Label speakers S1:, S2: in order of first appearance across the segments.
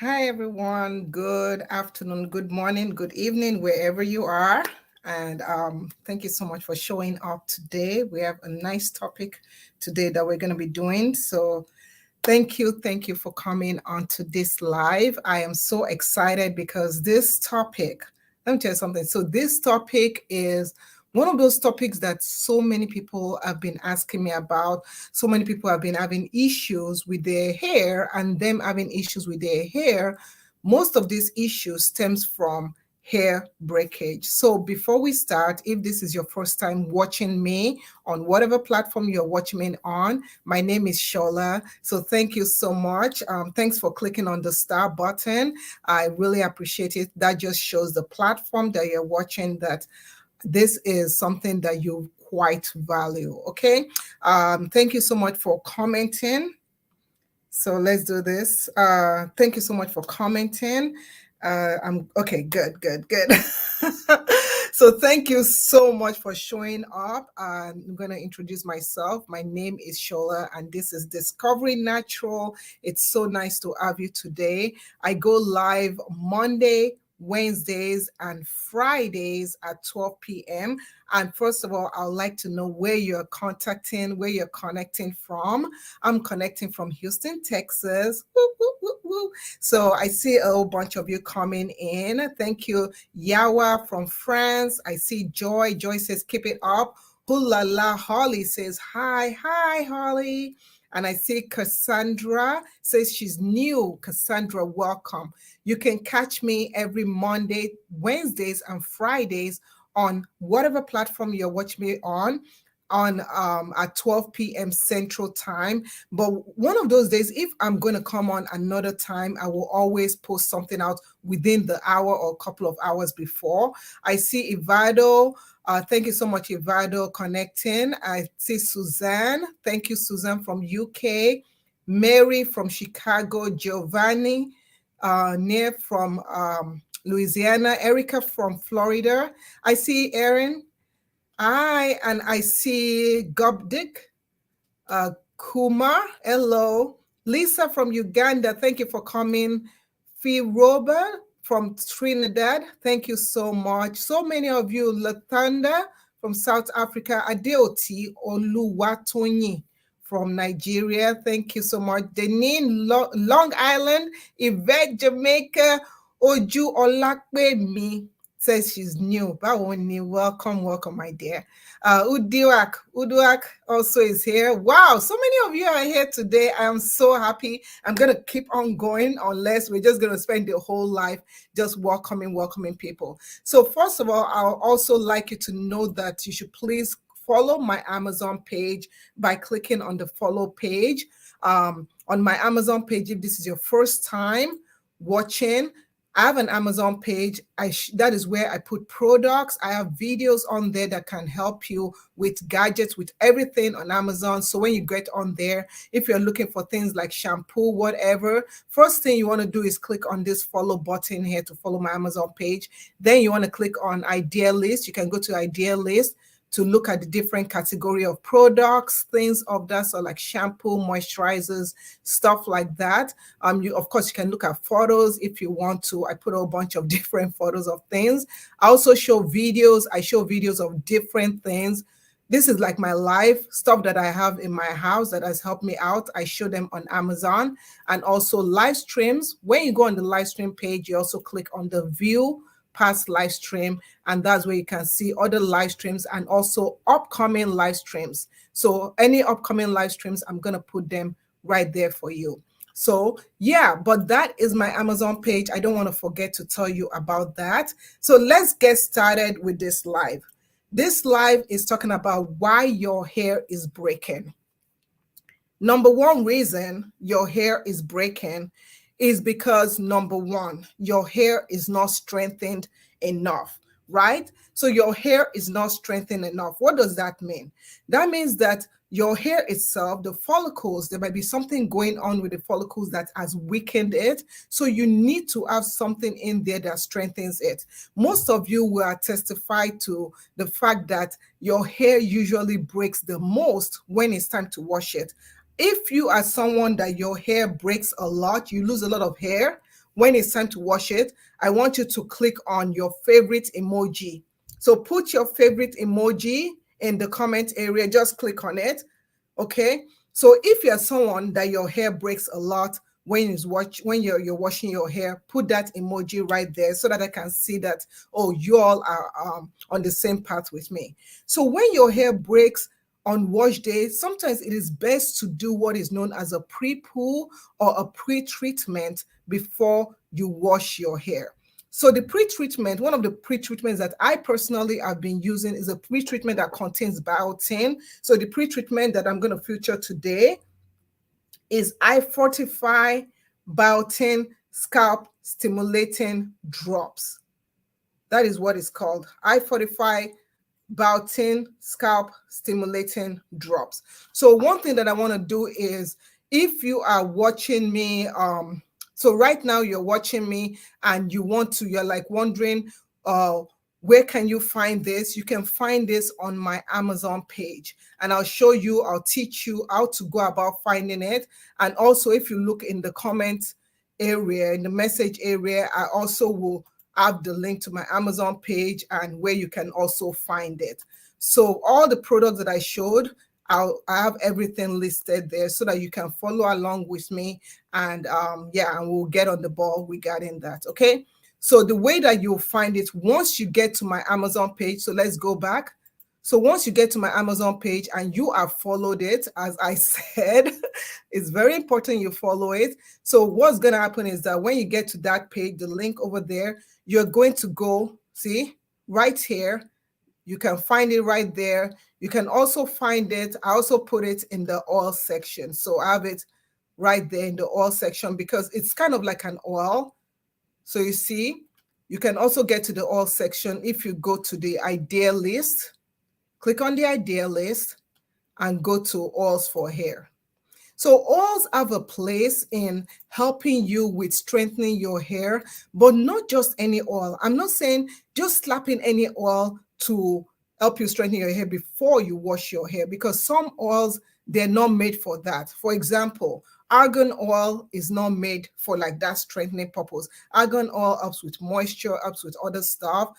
S1: Hi, everyone. Good afternoon, good morning, good evening, wherever you are. And thank you so much for showing up today. We have a nice topic today that we're going to be doing. So, thank you for coming onto this live. I am so excited because this topic, let me tell you something. So, this topic is one of those topics that so many people have been asking me about. So many people have been having issues with their hair, and them having issues with their hair. Most of these issues stems from hair breakage. So before we start, if this is your first time watching me on whatever platform you're watching me on, my name is Shola. So thank you so much. Thanks for clicking on the star button. I really appreciate it. That just shows the platform that you're watching that this is something that you quite value. Okay. Thank you so much for commenting. So let's do this. Thank you so much for commenting. I'm okay. Good. So thank you so much for showing up. I'm going to introduce myself. My name is Shola, and this is Discovery Natural. It's so nice to have you today. I go live Monday, Wednesdays, and Fridays at 12 p.m. And first of all, I'd like to know where you're where you're connecting from. I'm connecting from Houston, Texas. Woo, woo, woo, woo. So I see a whole bunch of you coming in. Thank you. Yawa from France. I see Joy. Joy says, keep it up. Hula la. Holly says, hi. Hi, Holly. And I see Cassandra says she's new. Cassandra, welcome. You can catch me every Monday, Wednesdays, and Fridays on whatever platform you're watching me on at 12 p.m. Central Time. But one of those days, if I'm going to come on another time, I will always post something out within the hour or a couple of hours before. I see Ivado. Thank you so much, Ivado, connecting. I see Suzanne. Thank you, Suzanne from UK. Mary from Chicago. Giovanni near from Louisiana. Erica from Florida. I see Erin. I see Gobdik, Kuma, hello. Lisa from Uganda, thank you for coming. Fee Robert from Trinidad, thank you so much. So many of you, Latanda from South Africa, Adeoti Oluwatoyin from Nigeria, thank you so much. Deneen, Long Island, Yvette, Jamaica, Oju Olakpemi says she's new. Welcome, my dear. Uduak also is here. Wow, so many of you are here today. I am so happy. I'm going to keep on going unless we're just going to spend the whole life just welcoming people. So first of all, I'll also like you to know that you should please follow my Amazon page by clicking on the follow page. On my Amazon page, if this is your first time watching, I have an Amazon page. That is where I put products. I have videos on there that can help you with gadgets, with everything on Amazon. So when you get on there, if you're looking for things like shampoo, whatever, first thing you want to do is click on this follow button here to follow my Amazon page. Then you want to click on Idea List. You can go to Idea List to look at the different category of products, things of that, so like shampoo, moisturizers, stuff like that. Of course, you can look at photos if you want to. I put a whole bunch of different photos of things. I also show videos. I show videos of different things. This is like my life stuff that I have in my house that has helped me out. I show them on Amazon, and also live streams. When you go on the live stream page, you also click on the view past live stream, and that's where you can see other live streams and also upcoming live streams. So any upcoming live streams, I'm going to put them right there for you. So yeah, but that is my Amazon page. I don't want to forget to tell you about that. So let's get started with this live. This live is talking about why your hair is breaking. Number one reason your hair is breaking is because, number one, your hair is not strengthened enough, right? So your hair is not strengthened enough. What does that mean? That means that your hair itself, the follicles, there might be something going on with the follicles that has weakened it. So you need to have something in there that strengthens it. Most of you will testify to the fact that your hair usually breaks the most when it's time to wash it. If you are someone that your hair breaks a lot, you lose a lot of hair, when it's time to wash it, I want you to click on your favorite emoji. So put your favorite emoji in the comment area, just click on it. Okay. So if you're someone that your hair breaks a lot when you're washing your hair, put that emoji right there so that I can see that, oh, you all are on the same path with me. So when your hair breaks on wash day, sometimes it is best to do what is known as a pre-poo or a pre-treatment before you wash your hair. So the pre-treatment, one of the pre-treatments that I personally have been using is a pre-treatment that contains biotin. So the pre-treatment that I'm going to feature today is Fortify Biotin Scalp Stimulating Drops. That is what it's called. Fortify Biotin Scalp Stimulating Drops. So one thing that I want to do is, if you are watching me, so right now you're watching me and you're like wondering, where can you find this? You can find this on my Amazon page, and I'll teach you how to go about finding it. And also, if you look in the comment area, in the message area, I also will have the link to my Amazon page and where you can also find it. So all the products that I showed, I have everything listed there so that you can follow along with me, and and we'll get on the ball regarding that. Okay. So the way that you'll find it, once you get to my Amazon page, so let's go back. So once you get to my Amazon page and you have followed it, as I said, it's very important you follow it. So what's going to happen is that when you get to that page, the link over there, you're going to go, see, right here. You can find it right there. You can also find it. I also put it in the oil section. So I have it right there in the oil section because it's kind of like an oil. So you see, you can also get to the oil section if you go to the idea list. Click on the idea list and go to oils for hair. So oils have a place in helping you with strengthening your hair, but not just any oil. I'm not saying just slapping any oil to help you strengthen your hair before you wash your hair, because some oils, they're not made for that. For example, argan oil is not made for like that strengthening purpose. Argan oil helps with moisture, helps with other stuff.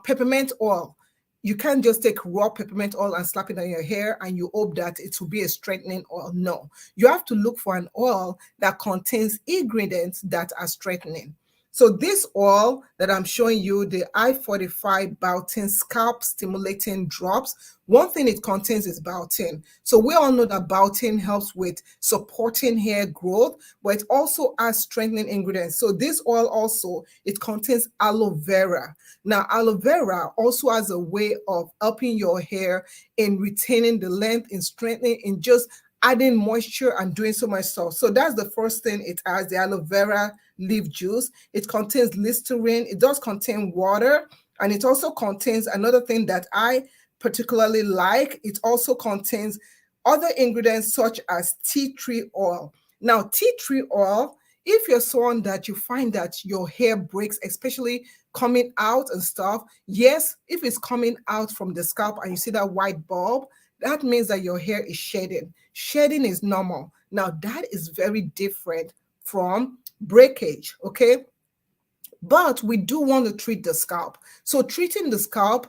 S1: Peppermint oil, you can't just take raw peppermint oil and slap it on your hair and you hope that it will be a straightening oil. No, you have to look for an oil that contains ingredients that are straightening. So this oil that I'm showing you, the Fortify Biotin Scalp Stimulating Drops, one thing it contains is biotin. So we all know that biotin helps with supporting hair growth, but it also has strengthening ingredients. So this oil also, it contains aloe vera. Now, aloe vera also has a way of helping your hair in retaining the length, in strengthening, in just adding moisture and doing so much stuff. So that's the first thing it has, the aloe vera leaf juice. It contains Listerine. It does contain water, and it also contains another thing that I particularly like. It also contains other ingredients such as tea tree oil. Now, tea tree oil, if you're someone that you find that your hair breaks, especially coming out and stuff, yes, if it's coming out from the scalp and you see that white bulb, that means that your hair is shedding. Shedding is normal. Now, that is very different from breakage, okay? But we do want to treat the scalp. So treating the scalp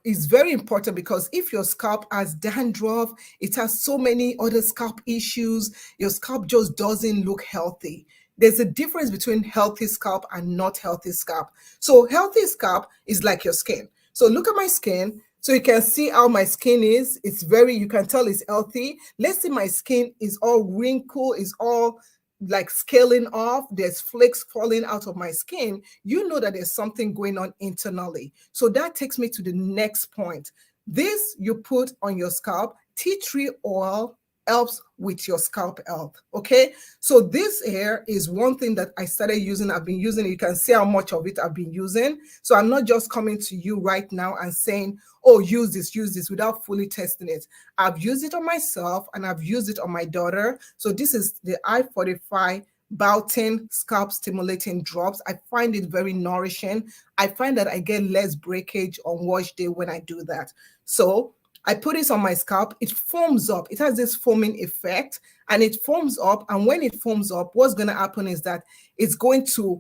S1: is very important, because if your scalp has dandruff, it has so many other scalp issues, your scalp just doesn't look healthy. There's a difference between healthy scalp and not healthy scalp. So healthy scalp is like your skin. So look at my skin. So you can see how my skin is. You can tell it's healthy. Let's say my skin is all wrinkled, is all like scaling off, there's flakes falling out of my skin, you know that there's something going on internally. So that takes me to the next point. This you put on your scalp. Tea tree oil helps with your scalp health. Okay, so this here is one thing that I started using. I've been using it. You can see how much of it I've been using. So I'm not just coming to you right now and saying, oh, use this without fully testing it. I've used it on myself and I've used it on my daughter. So this is the Fortify Biotin Scalp Stimulating Drops. I find it very nourishing. I find that I get less breakage on wash day when I do that. So I put this on my scalp, it foams up. It has this foaming effect and it foams up. And when it foams up, what's going to happen is that it's going to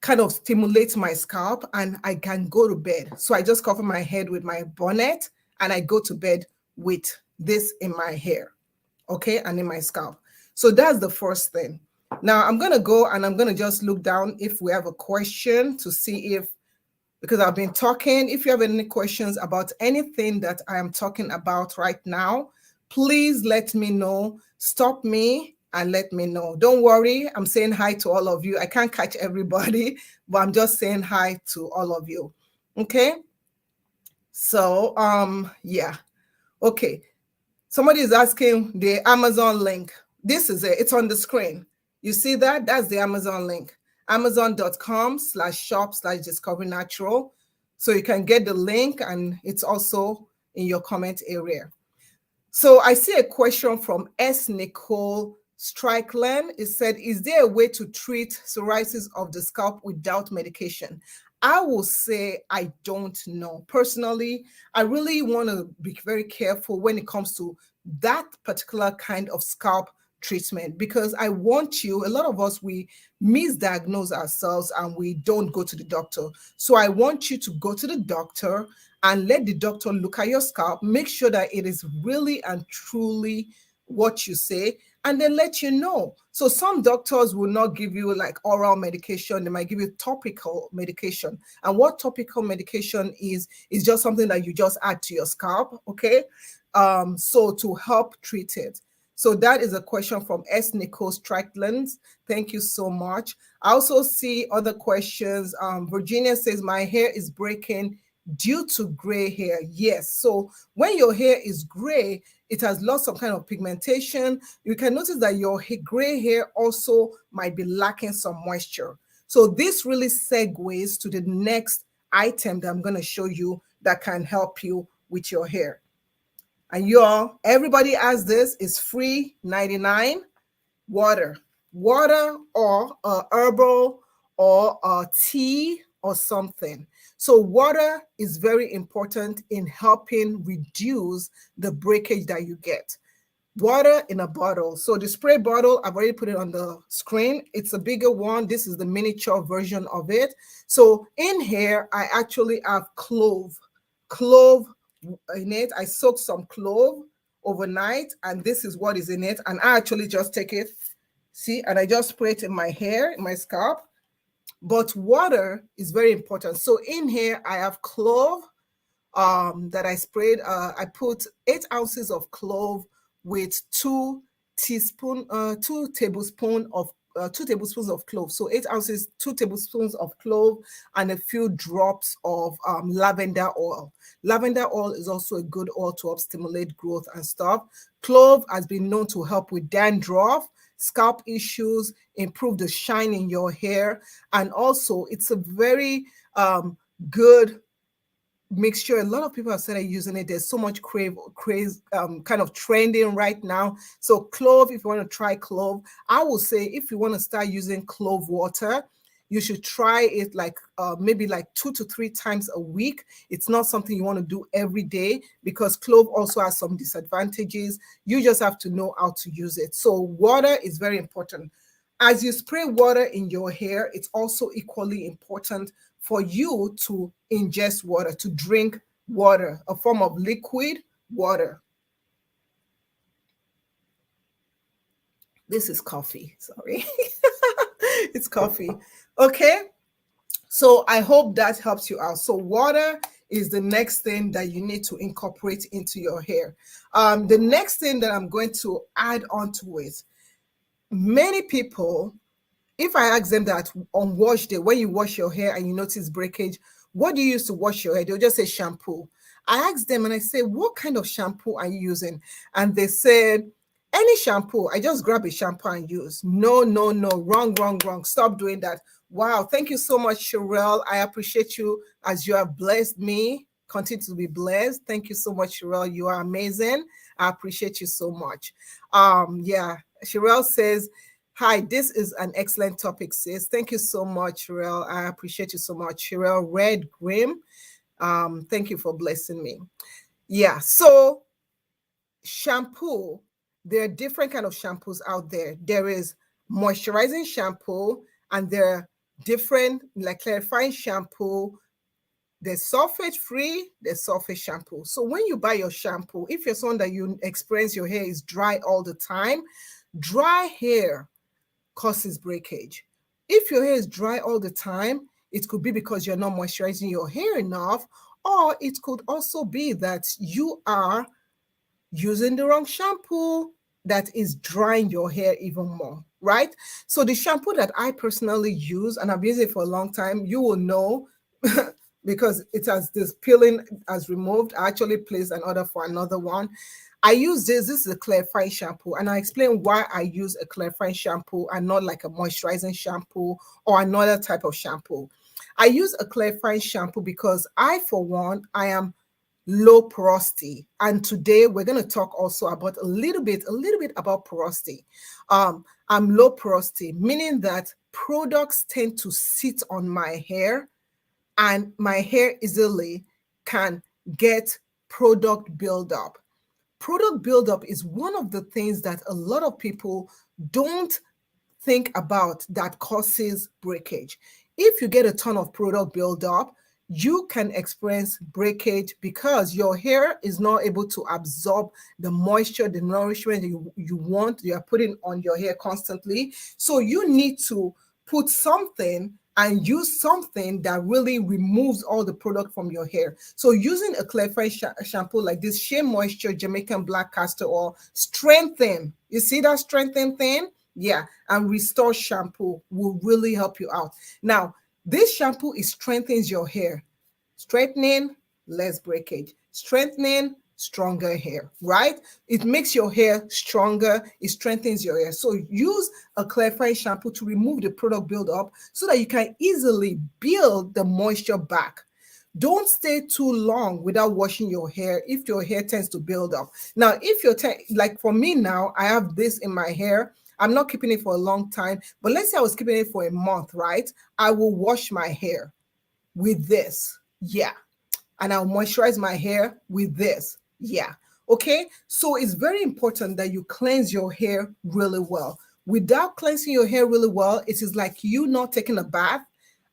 S1: kind of stimulate my scalp and I can go to bed. So I just cover my head with my bonnet and I go to bed with this in my hair, okay, and in my scalp. So that's the first thing. Now I'm going to go and I'm going to just look down if we have a question to see if, because I've been talking, if you have any questions about anything that I am talking about right now, please let me know. Stop me and let me know. Don't worry, I'm saying hi to all of you. I can't catch everybody, but I'm just saying hi to all of you. Okay? So, yeah. Okay. Somebody is asking the Amazon link. This is it. It's on the screen. You see that? That's the Amazon link. Amazon.com/shop/discover natural. So you can get the link and it's also in your comment area. So I see a question from S. Nicole Strickland. It said, is there a way to treat psoriasis of the scalp without medication? I will say I don't know. Personally, I really want to be very careful when it comes to that particular kind of scalp treatment, because I want you, a lot of us, we misdiagnose ourselves and we don't go to the doctor. So I want you to go to the doctor and let the doctor look at your scalp, make sure that it is really and truly what you say, and then let you know. So some doctors will not give you like oral medication. They might give you topical medication. And what topical medication is just something that you just add to your scalp, okay? So to help treat it. So that is a question from S. Nicole Strickland. Thank you so much. I also see other questions. Virginia says, my hair is breaking due to gray hair. Yes. So when your hair is gray, it has lost some kind of pigmentation. You can notice that your gray hair also might be lacking some moisture. So this really segues to the next item that I'm going to show you that can help you with your hair. And everybody has this. It's free, 99. Water or herbal or tea or something. So water is very important in helping reduce the breakage that you get. Water in a bottle. So the spray bottle, I've already put it on the screen. It's a bigger one. This is the miniature version of it. So in here, I actually have clove in it. I soaked some clove overnight, and this is what is in it. And I actually just take it, see, and I just spray it in my hair, in my scalp. But water is very important. So in here, I have clove that I sprayed. I put 8 ounces of clove with 2 tablespoons of clove. So 8 ounces, 2 tablespoons of clove, and a few drops of lavender oil. Lavender oil is also a good oil to help stimulate growth and stuff. Clove has been known to help with dandruff, scalp issues, improve the shine in your hair, and also it's a very good mixture. A lot of people have started using it. There's so much craze kind of trending right now. So clove, if you want to try clove, I will say if you want to start using clove water, you should try it like maybe like 2 to 3 times a week. It's not something you want to do every day because clove also has some disadvantages. You just have to know how to use it. So water is very important. As you spray water in your hair, it's also equally important for you to ingest water, to drink water, a form of liquid water. This is coffee, sorry. It's coffee. Okay, so I hope that helps you out. So water is the next thing that you need to incorporate into your hair. The next thing that I'm going to add on to it, many people, if I ask them that on wash day, when you wash your hair and you notice breakage, what do you use to wash your hair? They'll just say shampoo. I ask them and I say, what kind of shampoo are you using? And they said, any shampoo. I just grab a shampoo and use. No, wrong. Stop doing that. Wow, thank you so much, Sherelle. I appreciate you as you have blessed me. Continue to be blessed. Thank you so much, Sherelle. You are amazing. I appreciate you so much. Yeah, Sherelle says, hi, this is an excellent topic, sis. Thank you so much, Sherelle. I appreciate you so much. Sherelle Red Grim, thank you for blessing me. Yeah. So shampoo, there are different kind of shampoos out there. There is moisturizing shampoo, and there are different like clarifying shampoo. There's sulfate free, there's sulfate shampoo. So when you buy your shampoo, if you're someone that you experience your hair is dry all the time, dry hair causes breakage. If your hair is dry all the time, it could be because you're not moisturizing your hair enough, or it could also be that you are using the wrong shampoo that is drying your hair even more, right? So the shampoo that I personally use, and I've used it for a long time, you will know because it has this peeling as removed. I actually placed an order for another one. I use this. This is a clarifying shampoo, and I explain why I use a clarifying shampoo and not like a moisturizing shampoo or another type of shampoo. I use a clarifying shampoo because I, for one, I am low porosity, and today we're going to talk also about a little bit about porosity. I'm low porosity, meaning that products tend to sit on my hair, and my hair easily can get product buildup. Product buildup is one of the things that a lot of people don't think about that causes breakage. If you get a ton of product buildup, you can experience breakage because your hair is not able to absorb the moisture, the nourishment you want, you are putting on your hair constantly. So you need to put something and use something that really removes all the product from your hair. So using a clarifying shampoo like this Shea Moisture Jamaican Black Castor Oil strengthen. You see that strengthen thing? Yeah, and Restore shampoo will really help you out. Now, this shampoo is strengthens your hair. Straightening, less breakage. Strengthening, stronger hair, right? It makes your hair stronger. It strengthens your hair. So use a clarifying shampoo to remove the product buildup so that you can easily build the moisture back. Don't stay too long without washing your hair if your hair tends to build up. Now, if you're like for me now, I have this in my hair. I'm not keeping it for a long time, but let's say I was keeping it for a month, right? I will wash my hair with this. Yeah. And I'll moisturize my hair with this. Yeah. Okay. So it's very important that you cleanse your hair really well. Without cleansing your hair really well, it is like you not taking a bath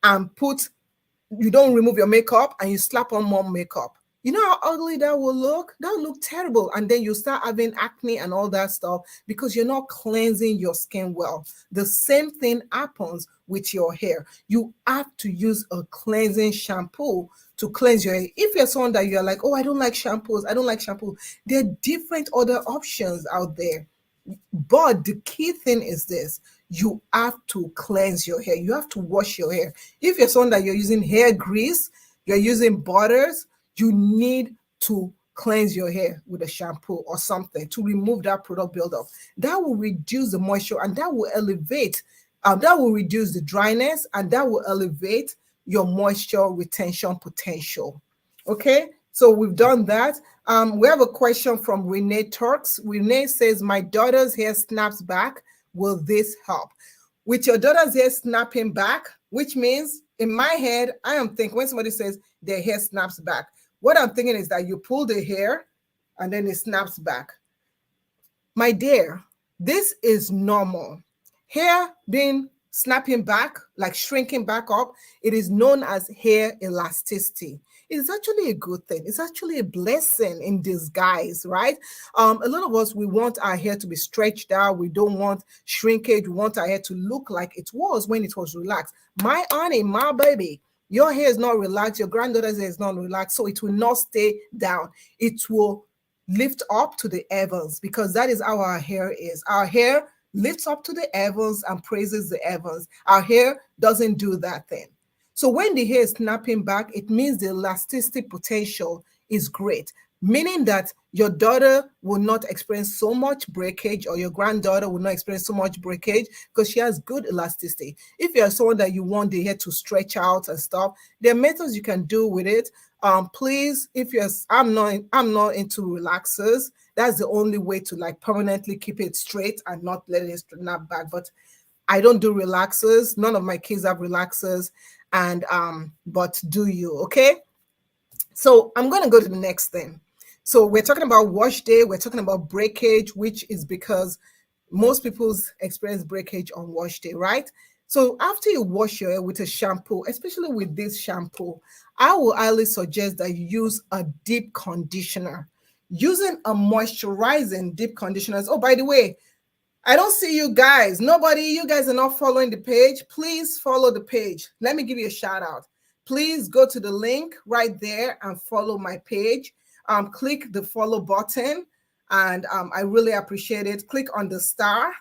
S1: and you don't remove your makeup and you slap on more makeup. You know how ugly that will look? That will look terrible. And then you start having acne and all that stuff because you're not cleansing your skin well. The same thing happens with your hair. You have to use a cleansing shampoo to cleanse your hair. If you're someone that you're like, oh, I don't like shampoos, I don't like shampoo, there are different other options out there. But the key thing is this: you have to cleanse your hair. You have to wash your hair. If you're someone that you're using hair grease, you're using butters, you need to cleanse your hair with a shampoo or something to remove that product buildup. That will reduce the moisture and that will that will reduce the dryness and that will elevate your moisture retention potential. Okay, so we've done that. We have a question from Renee Turks. Renee says, my daughter's hair snaps back. Will this help? With your daughter's hair snapping back, which means in my head, I am thinking when somebody says their hair snaps back, what I'm thinking is that you pull the hair and then it snaps back. My dear, this is normal. Hair being snapping back, like shrinking back up, it is known as hair elasticity. It's actually a good thing. It's actually a blessing in disguise, right? A lot of us, we want our hair to be stretched out. We don't want shrinkage. We want our hair to look like it was when it was relaxed. My honey, my baby, your hair is not relaxed. Your granddaughter's hair is not relaxed. So it will not stay down. It will lift up to the heavens because that is how our hair is. Our hair lifts up to the heavens and praises the heavens. Our hair doesn't do that thing. So when the hair is snapping back, it means the elasticity potential is great, meaning that your daughter will not experience so much breakage or your granddaughter will not experience so much breakage because she has good elasticity. If you're someone that you want the hair to stretch out and stuff, there are methods you can do with it. Please, if you're, I'm not into relaxers. That's the only way to like permanently keep it straight and not let it snap back. But I don't do relaxers. None of my kids have relaxers. And but do you, okay? So I'm going to go to the next thing. So we're talking about wash day, we're talking about breakage, which is because most people's experience breakage on wash day, right? So after you wash your hair with a shampoo, especially with this shampoo, I will highly suggest that you use a deep conditioner. Using a moisturizing deep conditioner. Oh, by the way, I don't see you guys. Nobody, you guys are not following the page. Please follow the page. Let me give you a shout out. Please go to the link right there and follow my page. Click the follow button, and I really appreciate it. Click on the star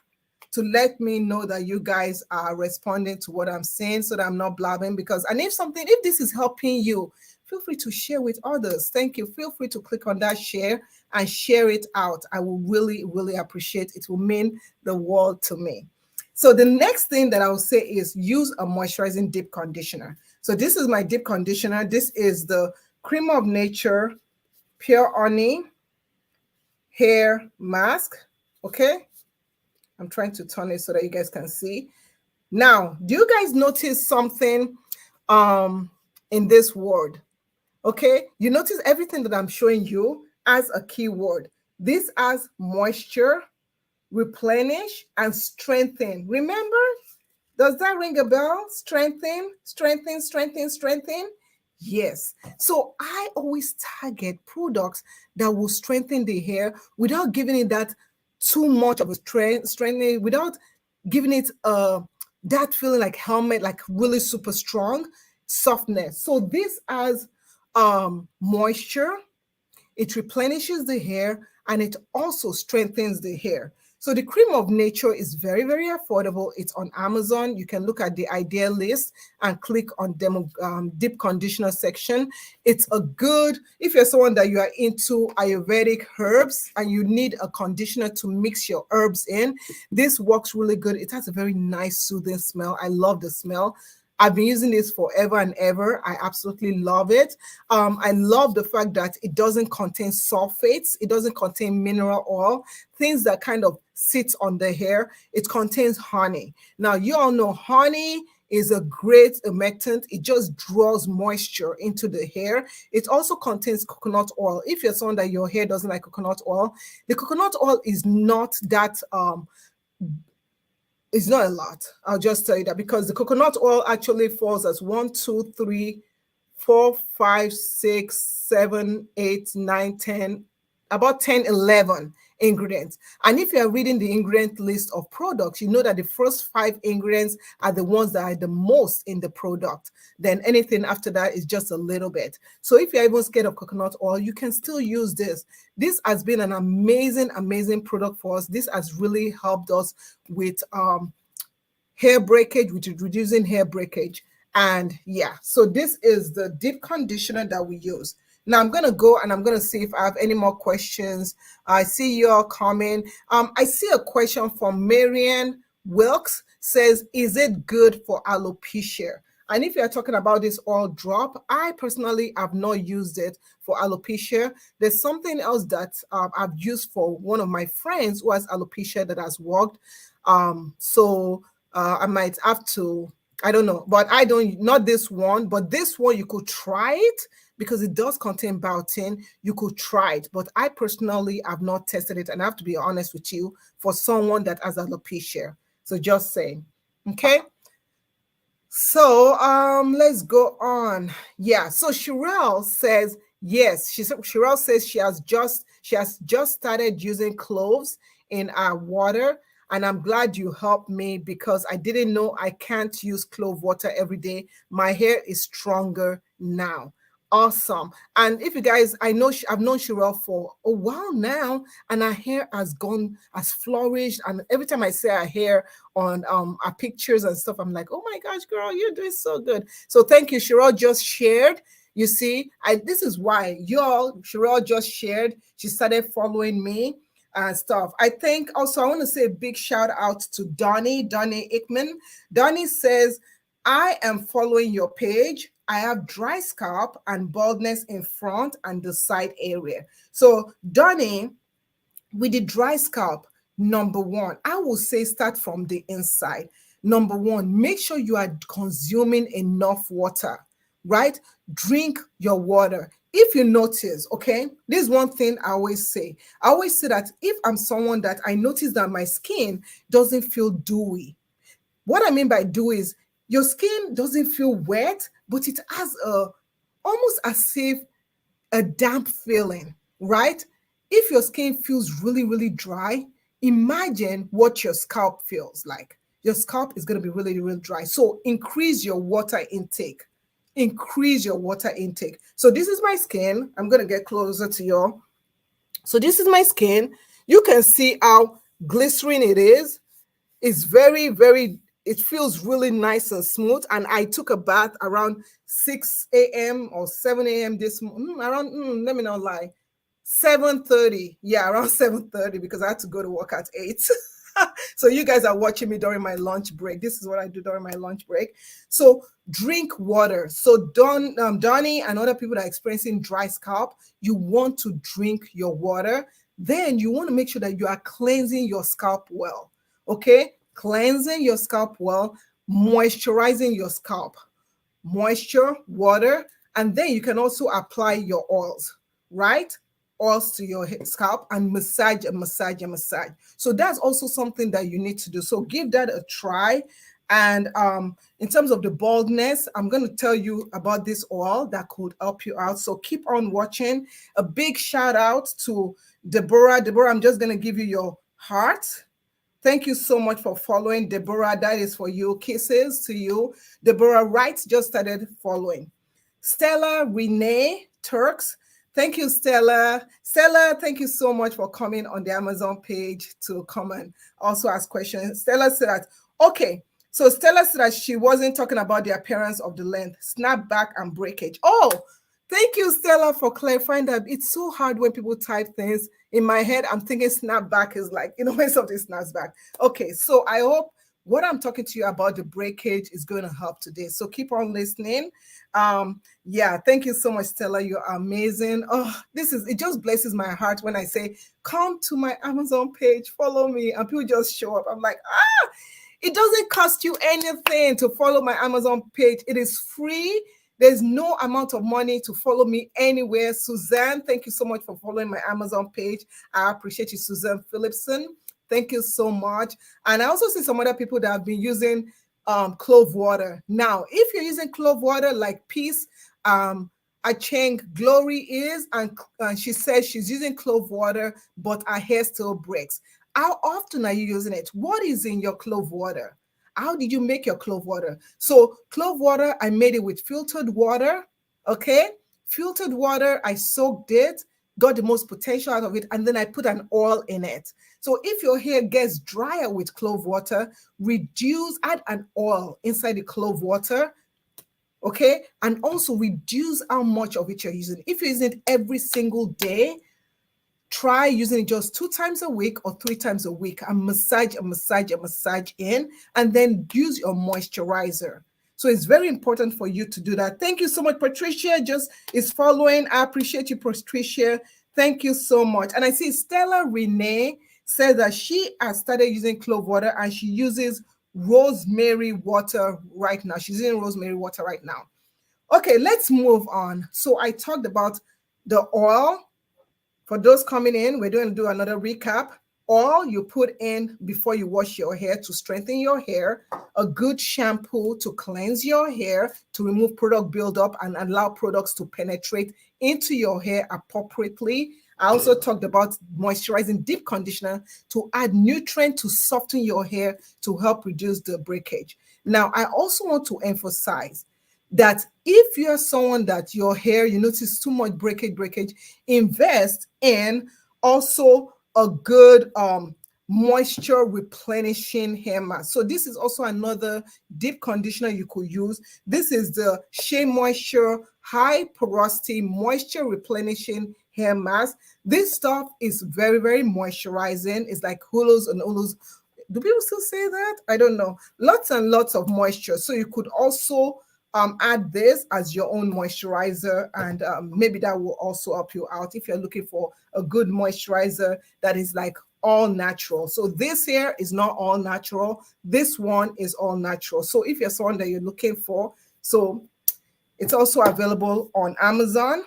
S1: to let me know that you guys are responding to what I'm saying so that I'm not blabbing. Because, and if this is helping you, feel free to share with others. Thank you. Feel free to click on that share and share it out. I will really, really appreciate it. It will mean the world to me. So the next thing that I will say is use a moisturizing deep conditioner. So this is my deep conditioner. This is the Cream of Nature Pure Honey Hair Mask. Okay. I'm trying to turn it so that you guys can see. Now, do you guys notice something in this word? Okay, you notice everything that I'm showing you as a keyword. This as moisture, replenish, and strengthen. Remember? Does that ring a bell? Strengthen, strengthen, strengthen, strengthen. Yes. So I always target products that will strengthen the hair without giving it that too much of a strengthening, without giving it that feeling like helmet, like really super strong softness. So this as moisture, it replenishes the hair, and it also strengthens the hair. So the Cream of Nature is very, very affordable. It's on Amazon. You can look at the idea list and click on deep conditioner section. It's a good, if you're someone that you are into Ayurvedic herbs and you need a conditioner to mix your herbs in, this works really good. It has a very nice soothing smell. I love the smell. I've been using this forever and ever. I absolutely love it. I love the fact that it doesn't contain sulfates. It doesn't contain mineral oil, things that kind of sit on the hair. It contains honey. Now, you all know honey is a great humectant. It just draws moisture into the hair. It also contains coconut oil. If you're someone that your hair doesn't like coconut oil, the coconut oil is not that it's not a lot. I'll just tell you that, because the coconut oil actually falls as 1, 2, 3, 4, 5, 6, 7, 8, 9, 10, about 10, 11 ingredients. And if you're reading the ingredient list of products, you know that the first 5 ingredients are the ones that are the most in the product. Then anything after that is just a little bit. So if you're even scared of coconut oil, you can still use this. This has been an amazing, amazing product for us. This has really helped us with hair breakage, with reducing hair breakage. And yeah, so this is the deep conditioner that we use. Now I'm going to go and I'm going to see if I have any more questions. I see you all coming. I see a question from Marianne Wilkes, says, is it good for alopecia? And if you're talking about this oil drop, I personally have not used it for alopecia. There's something else that I've used for one of my friends who has alopecia that has worked. So I might have to, I don't know, but I don't, not this one, but this one you could try it because it does contain biotin. You could try it, but I personally have not tested it, and I have to be honest with you, for someone that has alopecia. So just saying, okay. So let's go on. Yeah, so Sherelle says yes. Sherelle says she has just started using cloves in our water, and I'm glad you helped me because I didn't know I can't use clove water every day. My hair is stronger now. Awesome. And if you guys, I know I've known Sherelle for a while now, and her hair has flourished. And every time I see her hair on our pictures and stuff, I'm like, oh my gosh, girl, you're doing so good. So thank you. Sherelle just shared. You see, this is why Sherelle just shared. She started following me and stuff. I think also I want to say a big shout out to Donnie Ickman. Donnie says, I am following your page. I have dry scalp and baldness in front and the side area. So Donnie, with the dry scalp, number one, I will say start from the inside. Number one, make sure you are consuming enough water, right? Drink your water. if you notice, okay, this is one thing I always say. I always say that if I'm someone that I notice that my skin doesn't feel dewy, what I mean by dewy is your skin doesn't feel wet, but it has a almost as if a damp feeling, right? If your skin feels really, really dry, imagine what your scalp feels like. Your scalp is going to be really, really dry. So increase your water intake. Increase your water intake. So this is my skin. I'm going to get closer to you. So this is my skin. You can see how glycerin it is. It's very, very, it feels really nice and smooth. And I took a bath around 6 a.m. or 7 a.m. this around, let me not lie, 7:30. Yeah, around 7:30 because I had to go to work at 8. So you guys are watching me during my lunch break. This is what I do during my lunch break. So drink water. So Donnie and other people that are experiencing dry scalp, you want to drink your water. Then you want to make sure that you are cleansing your scalp well. Okay, cleansing your scalp well, moisturizing your scalp, moisture, water, and then you can also apply your oils, right? Oils to your scalp and massage and massage and massage. So that's also something that you need to do. So give that a try. And in terms of the baldness, I'm going to tell you about this oil that could help you out. So keep on watching. A big shout out to Deborah. Deborah, I'm just going to give you your heart. Thank you so much for following. Deborah, that is for you. Kisses to you. Deborah Wright just started following. Stella Renee Turks. Thank you, Stella. Stella, thank you so much for coming on the Amazon page to come and also ask questions. Stella said that, okay, so Stella said that she wasn't talking about the appearance of the length, snapback and breakage. Oh, thank you, Stella, for clarifying that. It's so hard when people type things. In my head, I'm thinking snapback is like, when something snaps back. Okay, so I hope what I'm talking to you about the breakage is going to help today. So keep on listening. Yeah, thank you so much, Stella. You're amazing. Oh, it just blesses my heart when I say, come to my Amazon page, follow me, and people just show up. I'm like, it doesn't cost you anything to follow my Amazon page. It is free. There's no amount of money to follow me anywhere. Suzanne, thank you so much for following my Amazon page. I appreciate you, Suzanne Phillipson. Thank you so much. And I also see some other people that have been using clove water. Now, if you're using clove water like Peace, Acheng Glory is, and she says she's using clove water, but her hair still breaks. How often are you using it? What is in your clove water? How did you make your clove water? So clove water, I made it with filtered water, okay? Filtered water, I soaked it, got the most potential out of it, and then I put an oil in it. So if your hair gets drier with clove water, add an oil inside the clove water, okay? And also reduce how much of it you're using. If you're using it every single day, try using it just 2 times a week or 3 times a week and massage in, and then use your moisturizer. So it's very important for you to do that. Thank you so much. Patricia just is following. I appreciate you, Patricia. Thank you so much. And I see Stella Renee said that she has started using clove water and she uses rosemary water right now. She's using rosemary water right now. Okay, let's move on. So I talked about the oil. For those coming in, we're going to do another recap. Oil you put in before you wash your hair to strengthen your hair, a good shampoo to cleanse your hair, to remove product buildup and allow products to penetrate into your hair appropriately. I also talked about moisturizing deep conditioner to add nutrient to soften your hair to help reduce the breakage. Now, I also want to emphasize that if you're someone that your hair, you notice too much breakage, invest in also a good moisture replenishing hair mask. So this is also another deep conditioner you could use. This is the Shea Moisture High Porosity Moisture Replenishing Hair Mask. This stuff is very, very moisturizing. It's like hulos and hulos. Do people still say that? I don't know. Lots and lots of moisture. So you could also add this as your own moisturizer, and maybe that will also help you out if you're looking for a good moisturizer that is like all natural. So this here is not all natural. This one is all natural. So if you're someone that you're looking for, so it's also available on Amazon.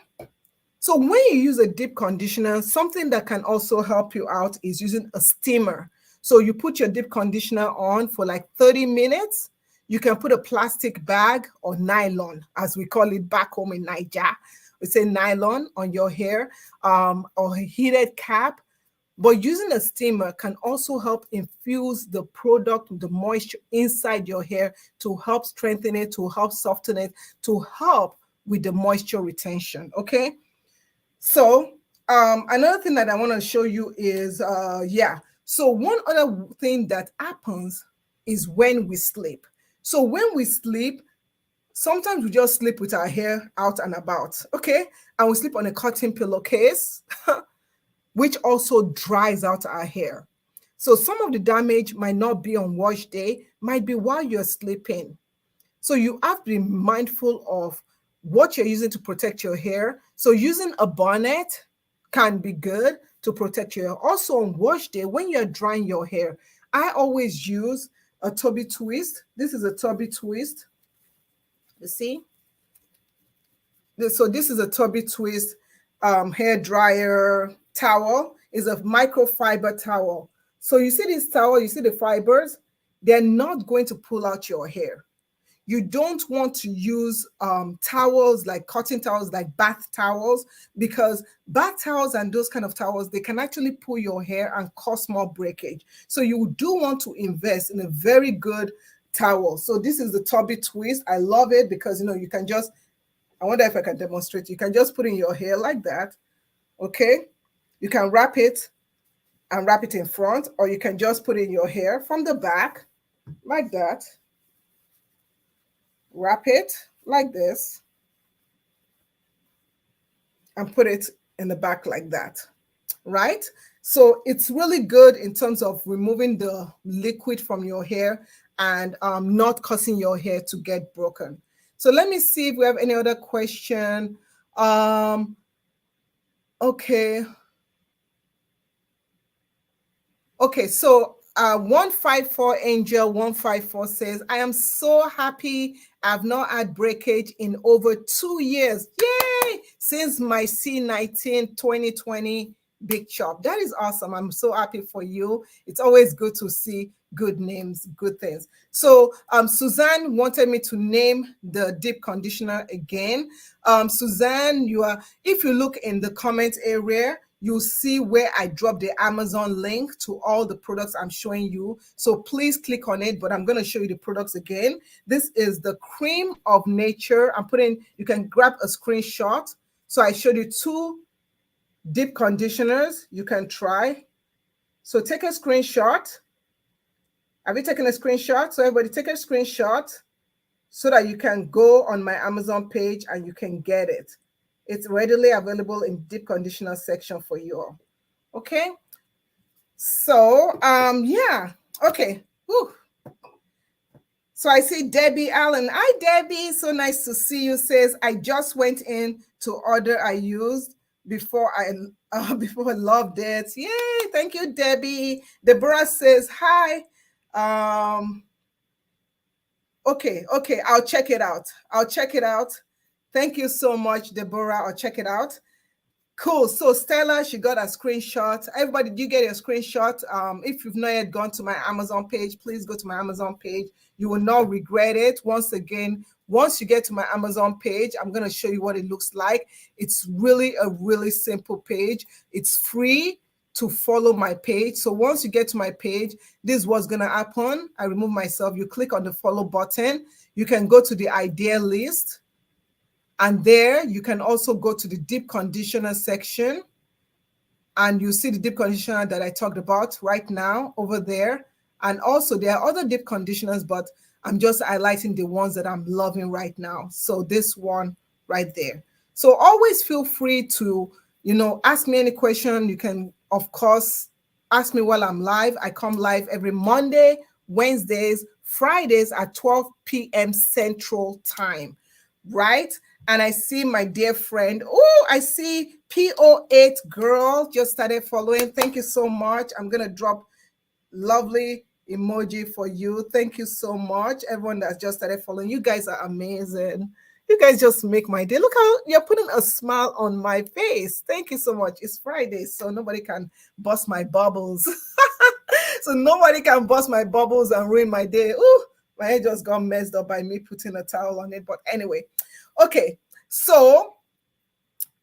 S1: So when you use a deep conditioner, something that can also help you out is using a steamer. So you put your deep conditioner on for like 30 minutes. You can put a plastic bag or nylon, as we call it back home in Nigeria. We say nylon on your hair, or a heated cap. But using a steamer can also help infuse the product, the moisture inside your hair to help strengthen it, to help soften it, to help with the moisture retention. Okay. So another thing that I want to show you is, So one other thing that happens is when we sleep. So when we sleep, sometimes we just sleep with our hair out and about, okay? And we sleep on a cotton pillowcase, which also dries out our hair. So some of the damage might not be on wash day, might be while you're sleeping. So you have to be mindful of what you're using to protect your hair. So using a bonnet can be good to protect your hair. Also on wash day, when you're drying your hair, I always use a Toby twist. This is a Toby twist. You see? So this is a Toby twist hair dryer towel. Is a microfiber towel. So you see this towel, you see the fibers, they're not going to pull out your hair. You don't want to use towels like cotton towels, like bath towels, because bath towels and those kind of towels, they can actually pull your hair and cause more breakage. So you do want to invest in a very good towel. So this is the Toby twist. I love it because, you can just, I wonder if I can demonstrate. You can just put in your hair like that. Okay. You can wrap it and wrap it in front, or you can just put in your hair from the back like that. Wrap it like this and put it in the back like that, right? So it's really good in terms of removing the liquid from your hair and not causing your hair to get broken. So let me see if we have any other question. Okay. Okay, so 154 Angel 154 says, I am so happy I've not had breakage in over 2 years. Yay! Since my C19 2020 big chop. That is awesome. I'm so happy for you. It's always good to see good names, good things. So Suzanne wanted me to name the deep conditioner again. Suzanne, if you look in the comment area, you'll see where I dropped the Amazon link to all the products I'm showing you. So please click on it, but I'm going to show you the products again. This is the Cream of Nature. You can grab a screenshot. So I showed you 2 deep conditioners you can try. So take a screenshot. Have you taken a screenshot? So everybody take a screenshot so that you can go on my Amazon page and you can get it. It's readily available in deep conditioner section for you all. Okay. So, yeah. Okay. Whew. So I see Debbie Allen. Hi, Debbie. So nice to see you. Says, I just went in to order I used before I loved it. Yay. Thank you, Debbie. Deborah says, hi. Okay. I'll check it out. Thank you so much, Deborah. I'll check it out. Cool. So Stella, she got a screenshot. Everybody, did you get a screenshot? If you've not yet gone to my Amazon page, please go to my Amazon page. You will not regret it. Once again, once you get to my Amazon page, I'm going to show you what it looks like. It's really a really simple page. It's free to follow my page. So once you get to my page, this is what's going to happen. I remove myself. You click on the follow button. You can go to the idea list. And there you can also go to the deep conditioner section and you see the deep conditioner that I talked about right now over there. And also there are other deep conditioners, but I'm just highlighting the ones that I'm loving right now. So this one right there. So always feel free to, ask me any question. You can, of course, ask me while I'm live. I come live every Monday, Wednesdays, Fridays at 12 p.m. Central Time, right? And I see my dear friend. Oh, I see PO8 girl just started following. Thank you so much. I'm going to drop lovely emoji for you. Thank you so much. Everyone that's just started following. You guys are amazing. You guys just make my day. Look how you're putting a smile on my face. Thank you so much. It's Friday, so nobody can bust my bubbles. So nobody can bust my bubbles and ruin my day. Ooh, my hair just got messed up by me putting a towel on it. But anyway, okay. So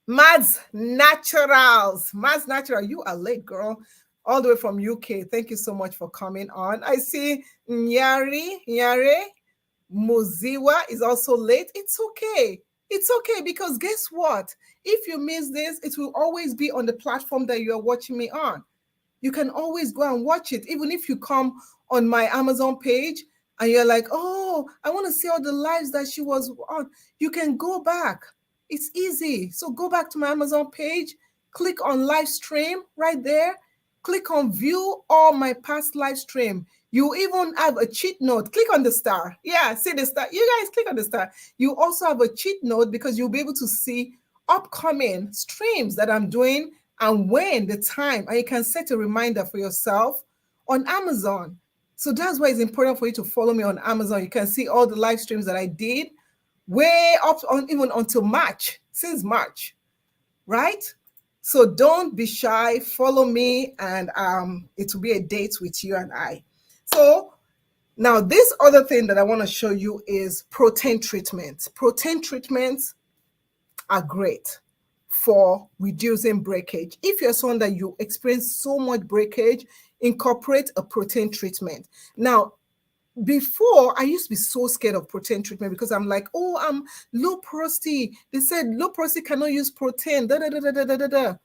S1: Mads Naturals. Mads Natural, you are late, girl. All the way from UK. Thank you so much for coming on. I see Nyare Muziwa is also late. It's okay. It's okay because guess what? If you miss this, it will always be on the platform that you are watching me on. You can always go and watch it. Even if you come on my Amazon page and you're like, oh, I want to see all the lives that she was on, you can go back. It's easy. So go back to my Amazon page, click on live stream right there, click on view all my past live stream. You even have a cheat note. Click on the star. Yeah, see the star. You guys click on the star. You also have a cheat note because you'll be able to see upcoming streams that I'm doing and when the time, and you can set a reminder for yourself on Amazon. So that's why it's important for you to follow me on Amazon. You can see all the live streams that I did way up on even until March, since March, right? So don't be shy, follow me, and it will be a date with you and I. So now this other thing that I want to show you is protein treatments. Protein treatments are great for reducing breakage. If you're someone that you experience so much breakage, incorporate a protein treatment. Now, before I used to be so scared of protein treatment because I'm like, oh, I'm low porosity. They said low porosity cannot use protein. Da, da, da, da, da, da, da.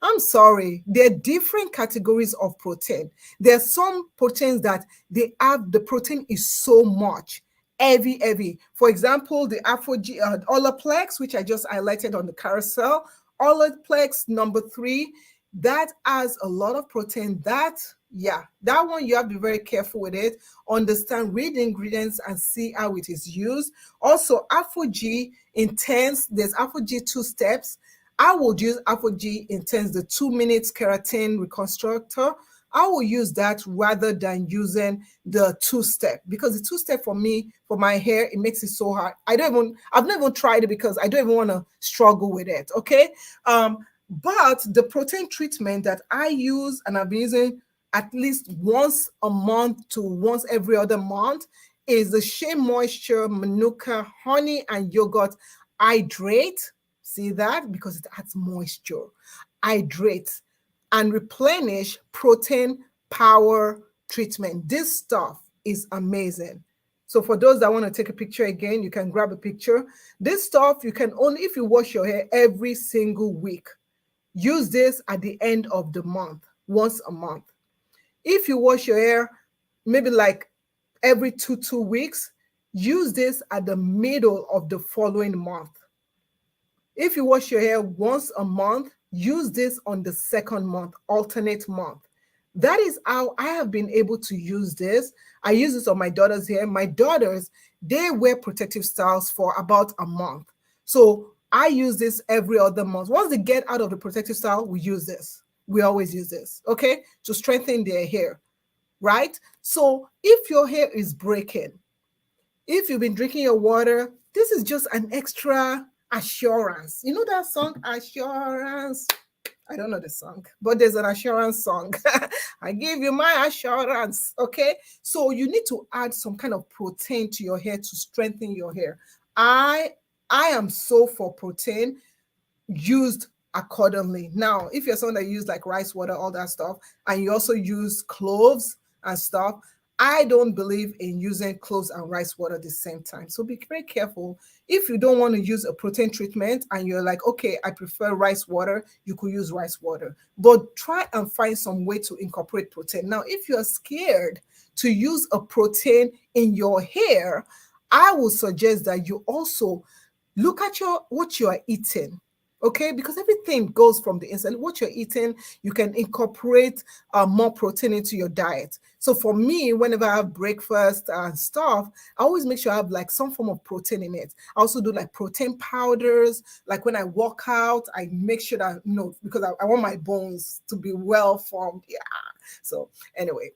S1: I'm sorry. There are different categories of protein. There are some proteins that they have, the protein is so much, heavy. For example, the Olaplex, which I just highlighted on the carousel, Olaplex number 3, that has a lot of protein. That one you have to be very careful with it. Understand, read the ingredients and see how it is used. Also, G Intense, there's G 2 steps. I will use G Intense, the 2 minutes keratin reconstructor. I will use that rather than using the 2-step because the 2-step for me, for my hair, it makes it so hard. I've never even tried it because I don't even want to struggle with it. Okay. But the protein treatment that I use and I've been using at least once a month to once every other month is the Shea Moisture Manuka Honey and Yogurt Hydrate. See that? Because it adds moisture. Hydrate and replenish protein power treatment. This stuff is amazing. So for those that want to take a picture again, you can grab a picture. This stuff you can only if you wash your hair every single week. Use this at the end of the month, once a month. If you wash your hair maybe like every two weeks, use this at the middle of the following month. If you wash your hair once a month, use this on the second month, alternate month. That is how I have been able to use this. I use this on my daughter's hair. My daughters, they wear protective styles for about a month. So I use this every other month. Once they get out of the protective style, we use this. We always use this, okay? To strengthen their hair, right? So if your hair is breaking, if you've been drinking your water, this is just an extra assurance. You know that song, Assurance? I don't know the song, but there's an assurance song. I give you my assurance, okay? So you need to add some kind of protein to your hair to strengthen your hair. I am so for protein used accordingly. Now, if you're someone that use like rice water, all that stuff, and you also use cloves and stuff, I don't believe in using cloves and rice water at the same time. So be very careful. If you don't want to use a protein treatment and you're like, okay, I prefer rice water, you could use rice water. But try and find some way to incorporate protein. Now, if you're scared to use a protein in your hair, I would suggest that you also look at what you are eating. Okay, because everything goes from the inside. What you're eating, you can incorporate more protein into your diet. So for me, whenever I have breakfast and stuff, I always make sure I have like some form of protein in it. I also do like protein powders. Like when I work out, I make sure that, you know, because I want my bones to be well formed. Yeah. So anyway,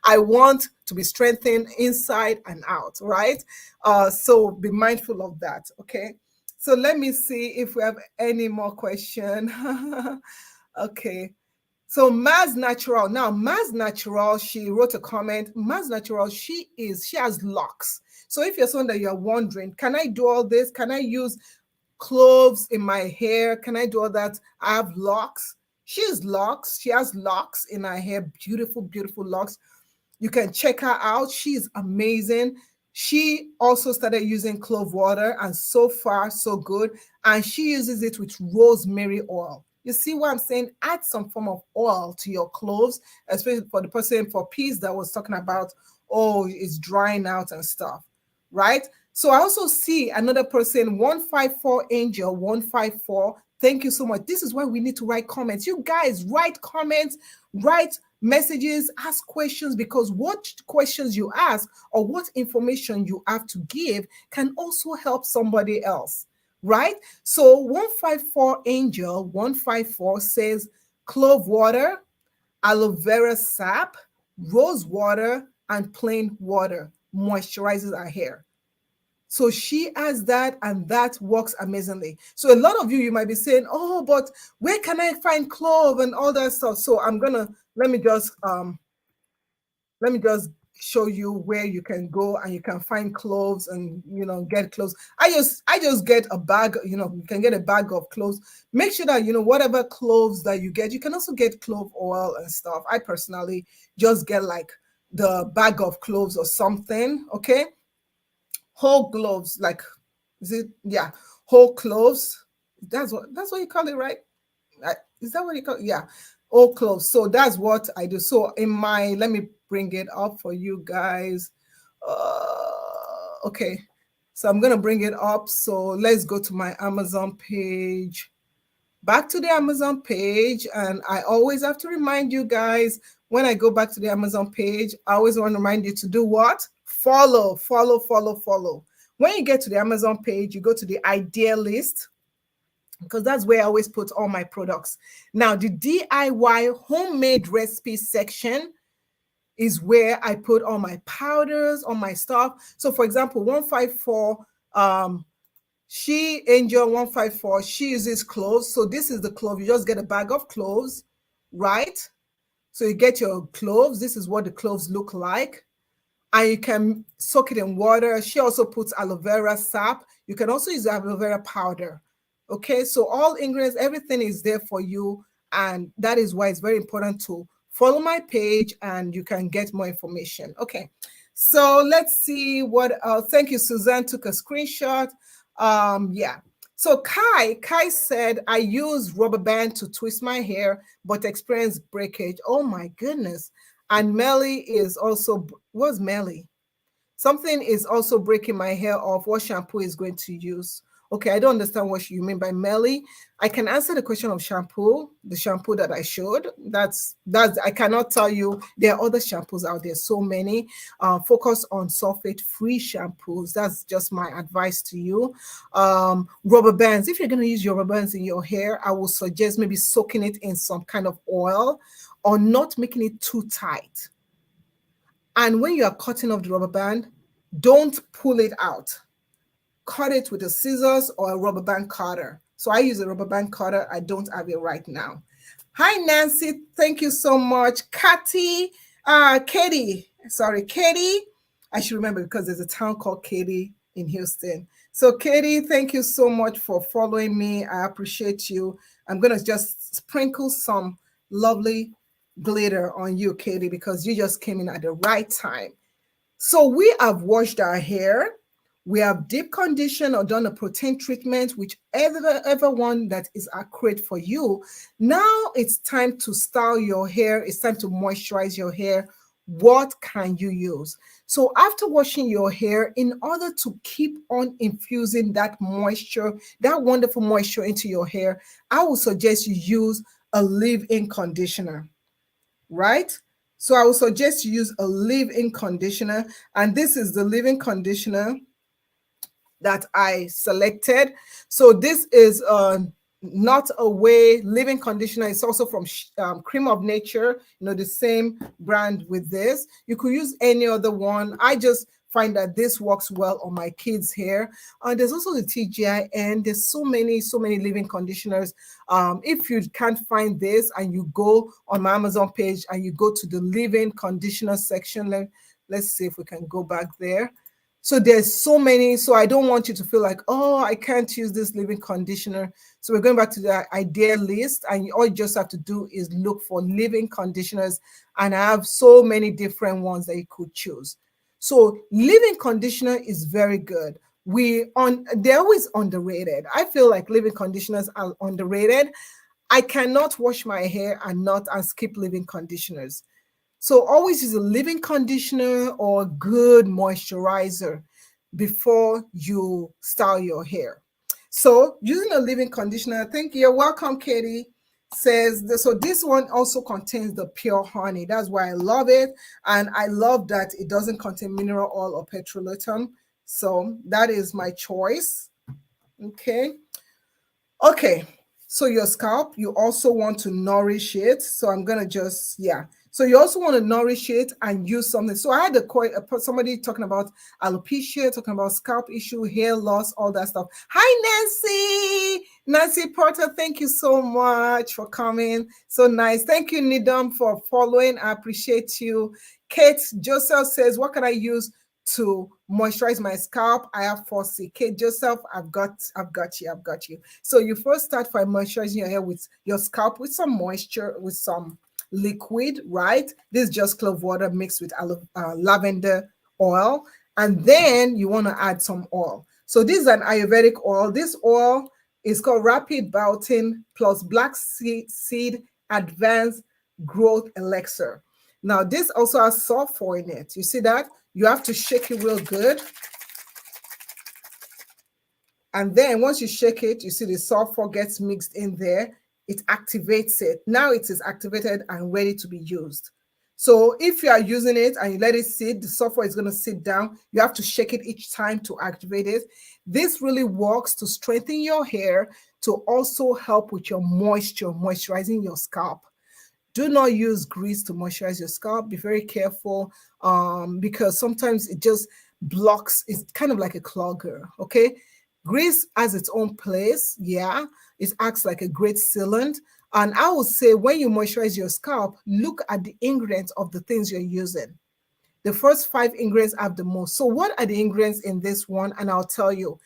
S1: I want to be strengthened inside and out, right? So be mindful of that, okay? So let me see if we have any more question. Okay. So Maz Natural. Now, Maz Natural, she wrote a comment. Maz Natural, she has locks. So if you're someone that you're wondering, can I do all this? Can I use cloves in my hair? Can I do all that? I have locks. She has locks. She has locks in her hair. Beautiful, beautiful locks. You can check her out. She's amazing. She also started using clove water, and so far, so good. And she uses it with rosemary oil. You see what I'm saying? Add some form of oil to your cloves, especially for the person for peace that was talking about, oh, it's drying out and stuff, right? So I also see another person, 154 Angel 154. Thank you so much. This is why we need to write comments. You guys write comments, write messages, ask questions, because what questions you ask or what information you have to give can also help somebody else, right? So 154 Angel 154 says clove water, aloe vera sap, rose water, and plain water moisturizes our hair. So she has that, and that works amazingly. So a lot of you might be saying, oh, but where can I find clove and all that stuff? So let me just show you where you can go and you can find cloves and, you know, get cloves. I just get a bag, you know, you can get a bag of cloves. Make sure that, you know, whatever cloves that you get, you can also get clove oil and stuff. I personally just get like the bag of cloves or something, okay? Whole cloves, like, is it, yeah, whole cloves. That's what you call it, right? Is that what you call it? Yeah, whole cloves. So that's what I do. So in my, let me bring it up for you guys. Okay, so I'm gonna bring it up. So let's go to my Amazon page. Back to the Amazon page, and I always have to remind you guys, when I go back to the Amazon page, I always want to remind you to do what? Follow, follow, follow, follow. When you get to the Amazon page, you go to the idea list, because that's where I always put all my products. Now, the DIY homemade recipe section is where I put all my powders, all my stuff. So for example, 154, Angel 154, she uses cloves. So this is the clove. You just get a bag of cloves, right? So you get your cloves. This is what the cloves look like. And you can soak it in water. She also puts aloe vera sap. You can also use aloe vera powder. Okay, so all ingredients, everything is there for you. And that is why it's very important to follow my page and you can get more information. Okay, so let's see what else. Thank you, Suzanne took a screenshot. Yeah. So Kai said, I use rubber band to twist my hair, but experience breakage. Oh my goodness. And Melly is also, what's Melly? Something is also breaking my hair off. What shampoo is going to use? Okay, I don't understand what you mean by Melly. I can answer the question of shampoo, the shampoo that I showed. That's I cannot tell you. There are other shampoos out there, so many. Focus on sulfate-free shampoos. That's just my advice to you. Rubber bands. If you're going to use your rubber bands in your hair, I will suggest maybe soaking it in some kind of oil or not making it too tight. And when you are cutting off the rubber band, don't pull it out. Cut it with a scissors or a rubber band cutter. So I use a rubber band cutter. I don't have it right now. Hi, Nancy. Thank you so much. Katie. Katie. I should remember because there's a town called Katie in Houston. So Katie, thank you so much for following me. I appreciate you. I'm going to just sprinkle some lovely glitter on you, Katie, because you just came in at the right time. So we have washed our hair. We have deep conditioned or done a protein treatment, whichever one that is accurate for you. Now it's time to style your hair. It's time to moisturize your hair. What can you use? So after washing your hair, in order to keep on infusing that moisture, that wonderful moisture into your hair, I would suggest you use a leave-in conditioner, right? So I would suggest you use a leave-in conditioner, and this is the leave-in conditioner that I selected. So this is not a way leave-in conditioner. It's also from Cream of Nature, the same brand with this. You could use any other one. I just find that this works well on my kids' hair. There's also the Tgin. There's so many leave-in conditioners. If you can't find this and you go on my Amazon page and you go to the leave-in conditioner section, let's see if we can go back there. So there's so many. So I don't want you to feel like, oh, I can't use this leave-in conditioner. So we're going back to the idea list, and all you just have to do is look for leave-in conditioners, and I have so many different ones that you could choose. So leave-in conditioner is very good. They're always underrated. I feel like leave-in conditioners are underrated. I cannot wash my hair and skip leave-in conditioners. So always use a leave-in conditioner or a good moisturizer before you style your hair. So using a leave-in conditioner, thank you. You're welcome, Katie. So this one also contains the pure honey. That's why I love it. And I love that it doesn't contain mineral oil or petrolatum. So that is my choice. Okay. So your scalp, you also want to nourish it. So I'm going to So you also want to nourish it and use something. So I had somebody talking about alopecia, talking about scalp issue, hair loss, all that stuff. Hi, Nancy Porter. Thank you so much for coming. So nice. Thank you, Nidam, for following. I appreciate you. Kate Joseph says, what can I use to moisturize my scalp? I have 4C. Kate Joseph, I've got you. So you first start by moisturizing your hair with your scalp with some moisture, with some liquid, right? This is just clove water mixed with lavender oil, and then you want to add some oil. So this is an Ayurvedic oil. This oil is called Rapid Biotin plus Black Seed Advanced Growth Elixir. Now this also has sulfur in it. You see that? You have to shake it real good. And then once you shake it, you see the sulfur gets mixed in there. It activates it. Now it is activated and ready to be used. So if you are using it and you let it sit, the sulfur is going to sit down. You have to shake it each time to activate it. This really works to strengthen your hair, to also help with your moisturizing your scalp. Do not use grease to moisturize your scalp. Be very careful because sometimes it just blocks. It's kind of like a clogger, okay? Grease has its own place, yeah. It acts like a great sealant. And I would say when you moisturize your scalp, look at the ingredients of the things you're using. The first 5 ingredients have the most. So what are the ingredients in this one? And I'll tell you.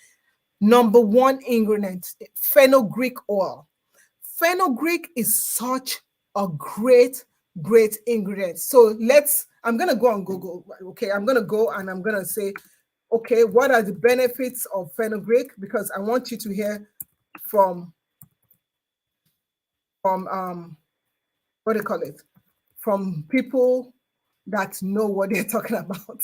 S1: Number 1 ingredient, fenugreek oil. Fenugreek is such a great ingredient. So I'm going to go on Google, okay? I'm going to go and I'm going to say, okay, what are the benefits of fenugreek? Because I want you to hear from what do you call it? From people that know what they're talking about.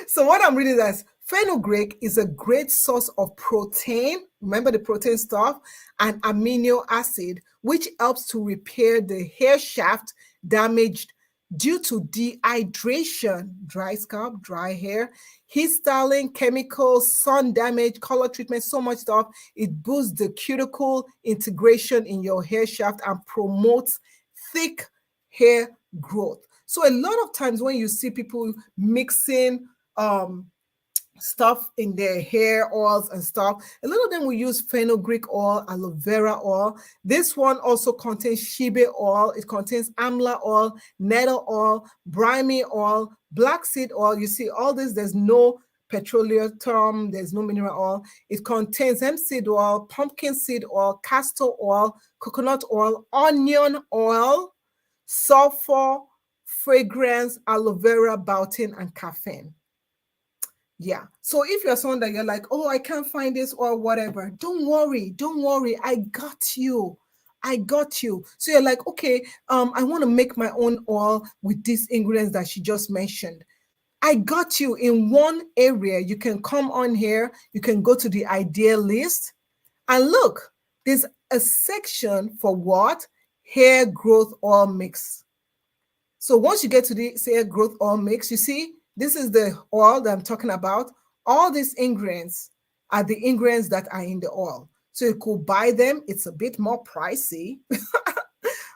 S1: So what I'm reading is fenugreek is a great source of protein. Remember the protein stuff, and amino acid, which helps to repair the hair shaft damaged due to dehydration, dry scalp, dry hair, heat styling, chemicals, sun damage, color treatment, so much stuff. It boosts the cuticle integration in your hair shaft and promotes thick hair growth. So a lot of times when you see people mixing stuff in their hair oils and stuff, a lot of them will use fenugreek oil, aloe vera oil. This one also contains shebe oil. It contains amla oil, nettle oil, brahmi oil, black seed oil. You see all this, there's no petroleum, there's no mineral oil. It contains hemp seed oil, pumpkin seed oil, castor oil, coconut oil, onion oil, sulfur, fragrance, aloe vera, biotin, and caffeine. Yeah. So if you're someone that you're like, oh, I can't find this or whatever, don't worry. I got you. So you're like, okay, I want to make my own oil with these ingredients that she just mentioned. I got you in one area. You can come on here, you can go to the idea list, and look, there's a section for what? Hair growth oil mix. So once you get to the hair growth oil mix, you see, this is the oil that I'm talking about. All these ingredients are the ingredients that are in the oil. So you could buy them. It's a bit more pricey,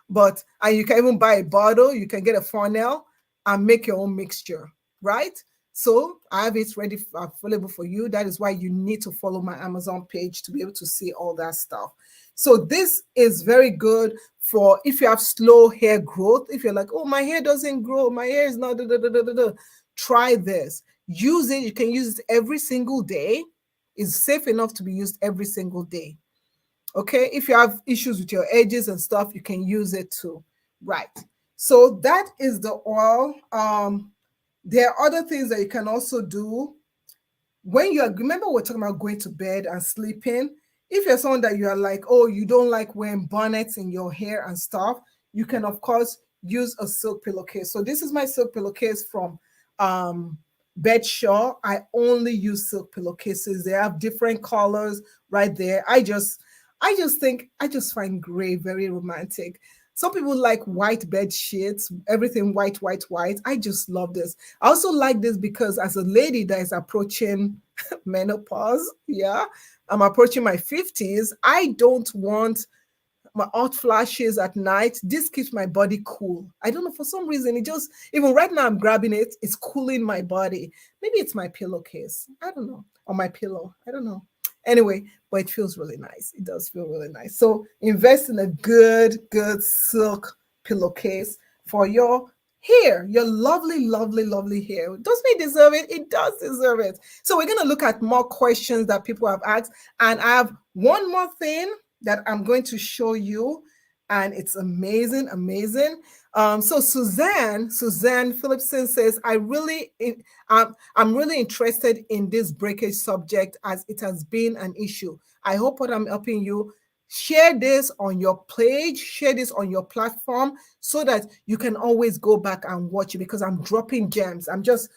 S1: but and you can even buy a bottle. You can get a funnel and make your own mixture, right? So I have it ready, available for you. That is why you need to follow my Amazon page to be able to see all that stuff. So this is very good for if you have slow hair growth. If you're like, oh, my hair doesn't grow, my hair is not, try this. Use it. You can use it every single day. It's safe enough to be used every single day. Okay, if you have issues with your edges and stuff, you can use it too. Right. So that is the oil. There are other things that you can also do when you are, remember we're talking about going to bed and sleeping. If you're someone that you are like, oh, you don't like wearing bonnets in your hair and stuff, you can of course use a silk pillowcase. So this is my silk pillowcase from Bedshaw. I only use silk pillowcases. They have different colors right there. I just find gray very romantic. Some people like white bed sheets, everything white, white, white. I just love this. I also like this because as a lady that is approaching menopause, yeah, I'm approaching my 50s. I don't want my hot flashes at night. This keeps my body cool. I don't know, for some reason, it just, even right now I'm grabbing it, it's cooling my body. Maybe it's my pillowcase. I don't know. Or my pillow. I don't know. Anyway, but it feels really nice. It does feel really nice. So invest in a good silk pillowcase for your hair, your lovely, lovely, lovely hair. Doesn't it deserve it? It does deserve it. So we're going to look at more questions that people have asked. And I have one more thing that I'm going to show you. And it's amazing, amazing. So Suzanne Phillipson says, I'm really interested in this breakage subject as it has been an issue. I hope what I'm helping you. Share this on your page, share this on your platform so that you can always go back and watch it, because I'm dropping gems. I'm just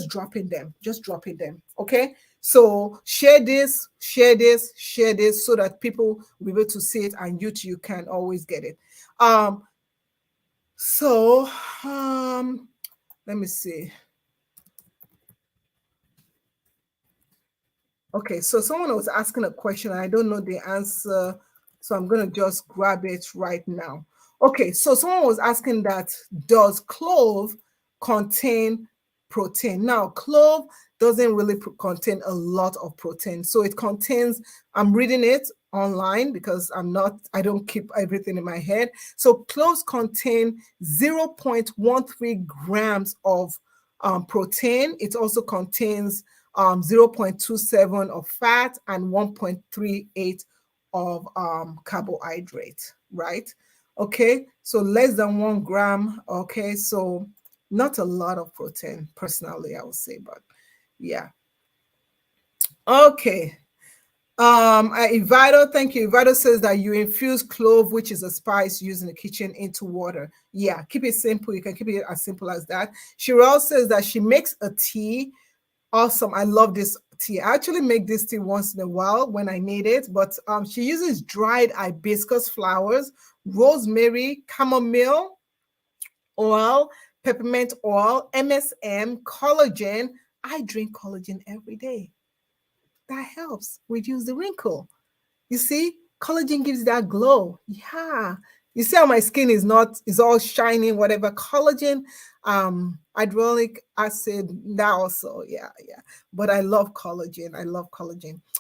S1: dropping them, okay? So share this so that people will be able to see it, and you can always get it. Let me see. Okay, so someone was asking a question, and I don't know the answer, so I'm going to just grab it right now. Okay, so someone was asking that, does clove contain protein? Now, clove doesn't really contain a lot of protein. So it contains, I'm reading it online because I don't keep everything in my head. So cloves contain 0.13 grams of protein. It also contains 0.27 of fat and 1.38 of carbohydrate, right? Okay, so less than 1 gram. Okay, so not a lot of protein, personally, I would say, but yeah. Okay. Ivado, thank you. Ivado says that you infuse clove, which is a spice used in the kitchen, into water. Yeah, keep it simple. You can keep it as simple as that. Cheryl says that she makes a tea. Awesome. I love this tea. I actually make this tea once in a while when I need it, but she uses dried hibiscus flowers, rosemary, chamomile oil, peppermint oil, MSM, collagen. I drink collagen every day. That helps reduce the wrinkle. You see, collagen gives that glow. Yeah. You see how my skin is all shiny, whatever. Collagen, hyaluronic acid, that also, yeah. But I love collagen.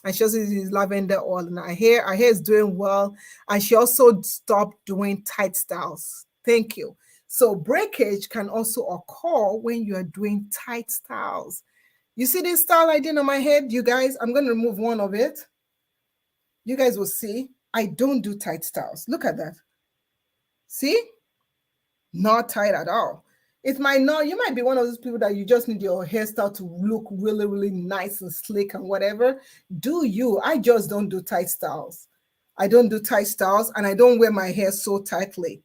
S1: And she also uses lavender oil in her hair. Her hair is doing well. And she also stopped doing tight styles. Thank you. So breakage can also occur when you are doing tight styles. You see this style I did on my head, you guys? I'm going to remove one of it. You guys will see I don't do tight styles. Look at that. See? Not tight at all. It might not, you might be one of those people that you just need your hairstyle to look really, really nice and slick and whatever. Do you? I just don't do tight styles. I don't do tight styles, and I don't wear my hair so tightly.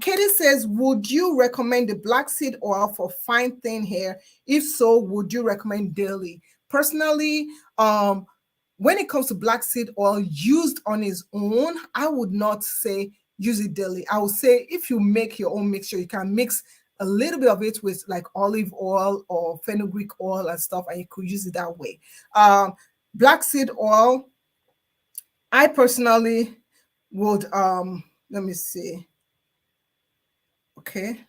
S1: Katie says, would you recommend the black seed oil for fine, thin hair? If so, would you recommend daily? Personally, when it comes to black seed oil used on its own, I would not say use it daily. I would say if you make your own mixture, you can mix a little bit of it with like olive oil or fenugreek oil and stuff, and you could use it that way. Black seed oil, I personally would, let me see. Okay.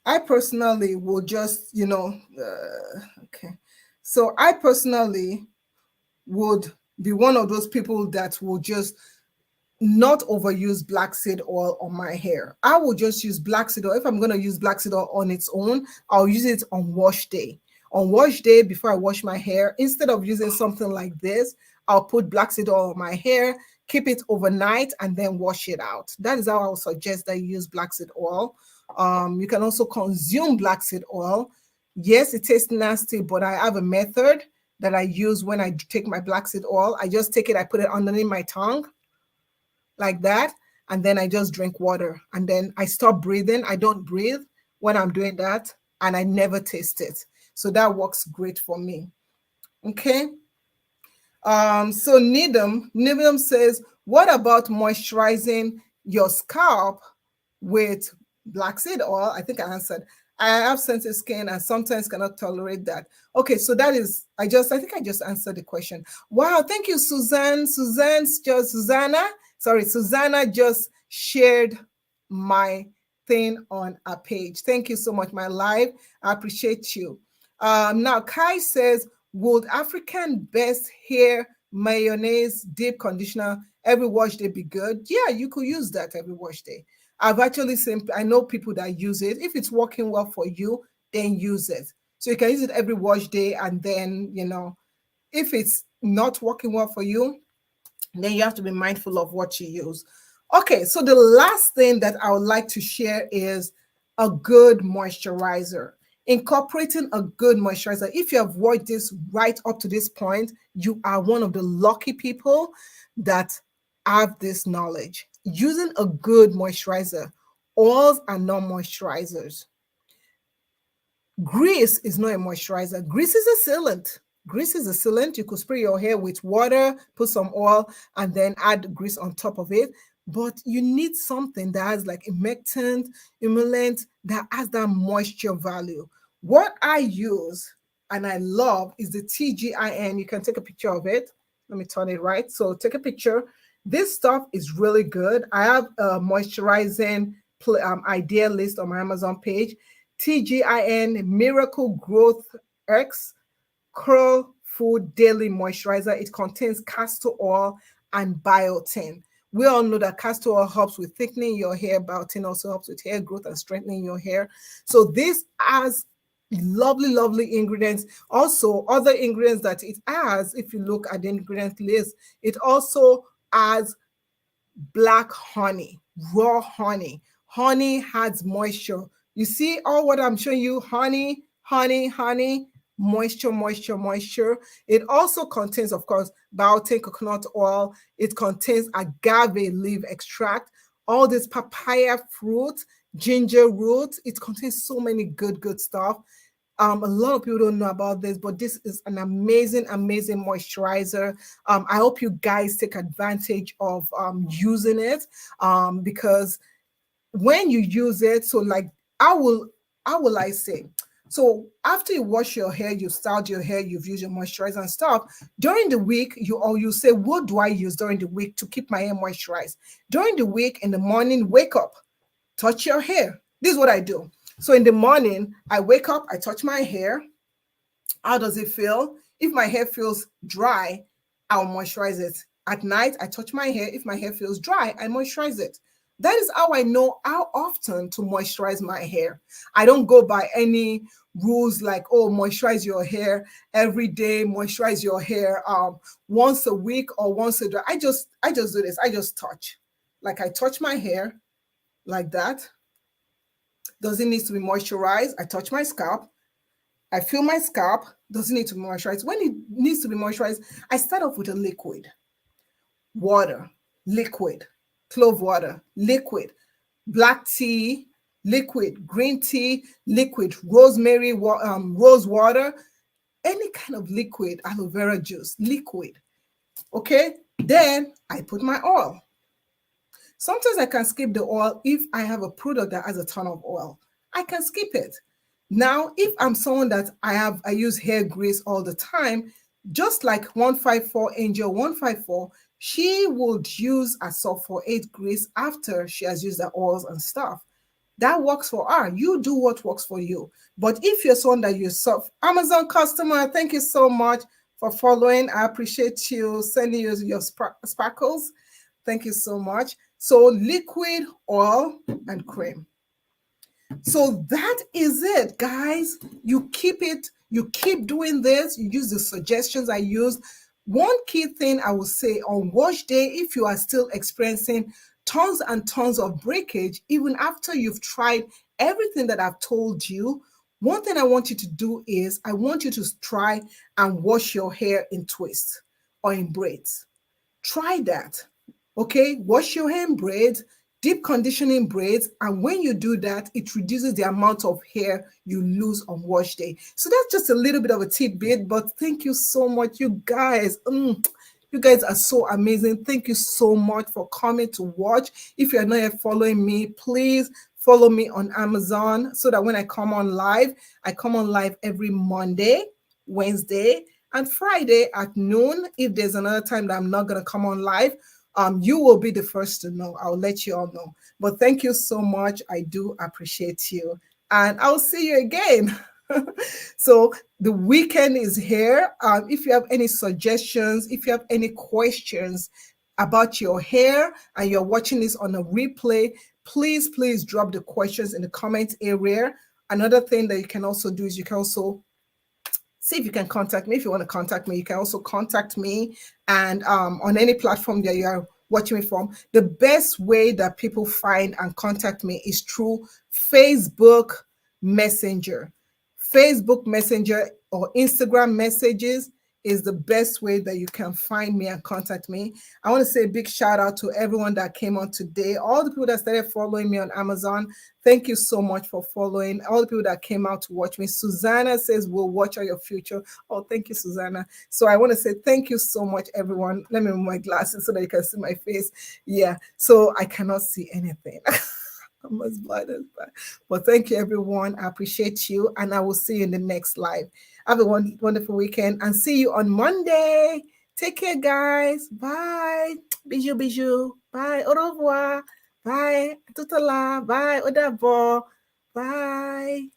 S1: I personally will just, okay. So I personally would be one of those people that will just not overuse black seed oil on my hair. I will just use black seed oil. If I'm going to use black seed oil on its own, I'll use it on wash day. On wash day, before I wash my hair, instead of using something like this, I'll put black seed oil on my hair, keep it overnight, and then wash it out. That is how I would suggest that you use black seed oil. You can also consume black seed oil. Yes, it tastes nasty, but I have a method that I use when I take my black seed oil. I just take it, I put it underneath my tongue like that, and then I just drink water, and then I stop breathing. I don't breathe when I'm doing that, and I never taste it. So that works great for me. Okay. So Needham says, what about moisturizing your scalp with black seed oil? I think I answered. I have sensitive skin and sometimes cannot tolerate that. Okay, so that is, I think I just answered the question. Wow, thank you, Susanna just shared my thing on a page. Thank you so much, my live. I appreciate you. Now, Kai says, would African best hair mayonnaise deep conditioner every wash day be good? Yeah, you could use that every wash day. I've actually seen, I know people that use it. If it's working well for you, then use it. So you can use it every wash day, and then, if it's not working well for you, then you have to be mindful of what you use. Okay, so the last thing that I would like to share is a good moisturizer. Incorporating a good moisturizer. If you have watched this right up to this point, you are one of the lucky people that have this knowledge. Using a good moisturizer. Oils are not moisturizers. Grease is not a moisturizer. Grease is a sealant. Grease is a sealant. You could spray your hair with water, put some oil, and then add grease on top of it. But you need something that has like humectant, emollient, that has that moisture value. What I use and I love is the Tgin. You can take a picture of it. Let me turn it right. So take a picture. This stuff is really good. I have a moisturizing idea list on my Amazon page. Tgin Miracle Growth X Curl Food Daily Moisturizer. It contains castor oil and biotin. We all know that castor oil helps with thickening your hair. Biotin also helps with hair growth and strengthening your hair. So this has lovely, lovely ingredients. Also, other ingredients that it has, if you look at the ingredient list, it also has black honey, raw honey. Honey has moisture. You see all what I'm showing you, honey, moisture, moisture, moisture. It also contains, of course, biotin coconut oil. It contains agave leaf extract, all this papaya fruit, ginger root. It contains so many good stuff. A lot of people don't know about this, but this is an amazing, amazing moisturizer. I hope you guys take advantage of using it, because when you use it, so like I will say, so after you wash your hair, you styled your hair, you've used your moisturizer and stuff, during the week, you say, what do I use during the week to keep my hair moisturized? During the week, in the morning, wake up, touch your hair. This is what I do. So in the morning, I wake up, I touch my hair. How does it feel? If my hair feels dry, I'll moisturize it. At night, I touch my hair. If my hair feels dry, I moisturize it. That is how I know how often to moisturize my hair. I don't go by any rules like, oh, moisturize your hair every day, moisturize your hair once a week or once a day. I just do this. I just touch. Like I touch my hair like that. Does it need to be moisturized? I touch my scalp. I feel my scalp. Does it need to be moisturized? When it needs to be moisturized, I start off with a liquid. Water, liquid. Clove water, liquid. black tea, liquid green tea, liquid rosemary, rose water, any kind of liquid, aloe vera juice, liquid. Okay, then I put my oil. Sometimes I can skip the oil if I have a product that has a ton of oil. I can skip it. Now, if I'm someone that I use hair grease all the time, just like 154 Angel 154, she would use a sulfate grease after she has used the oils and stuff. That works for her. You do what works for you. But if you're someone that you Amazon customer, thank you so much for following. I appreciate you sending you your sparkles. Thank you so much. So liquid, oil, and cream. So that is it, guys. You keep it, you keep doing this, you use the suggestions I used. One key thing I will say on wash day, if you are still experiencing tons and tons of breakage, even after you've tried everything that I've told you, one thing I want you to do is I want you to try and wash your hair in twists or in braids. Try that. Okay, wash your hair in braids, deep conditioning braids, and when you do that, it reduces the amount of hair you lose on wash day. So that's just a little bit of a tidbit, but thank you so much, you guys. You guys are so amazing. Thank you so much for coming to watch. If you're not yet following me, please follow me on Amazon so that when I come on live every Monday, Wednesday, and Friday at noon. If there's another time that I'm not going to come on live, you will be the first to know. I'll let you all know. But thank you so much. I do appreciate you. And I'll see you again. So the weekend is here. If you have any suggestions, if you have any questions about your hair and you're watching this on a replay, please drop the questions in the comment area. Another thing that you can also do is you can also see if you can contact me. If you want to contact me, you can also contact me. And on any platform that you are watching me from, the best way that people find and contact me is through Facebook Messenger. Facebook Messenger or Instagram messages is the best way that you can find me and contact me. I want to say a big shout out to everyone that came on today, all the people that started following me on Amazon. Thank you so much for following. All the people that came out to watch me. Susanna says, we'll watch out your future. Oh, thank you, Susanna. So I want to say thank you so much, everyone. Let me remove my glasses so that you can see my face. Yeah, so I cannot see anything. I'm as blind as that. But thank you, everyone. I appreciate you. And I will see you in the next live. Have a wonderful weekend and see you on Monday. Take care, guys. Bye. Bijou, bijou. Bye. Au revoir. Bye. Tutala. Bye. Au revoir. Bye.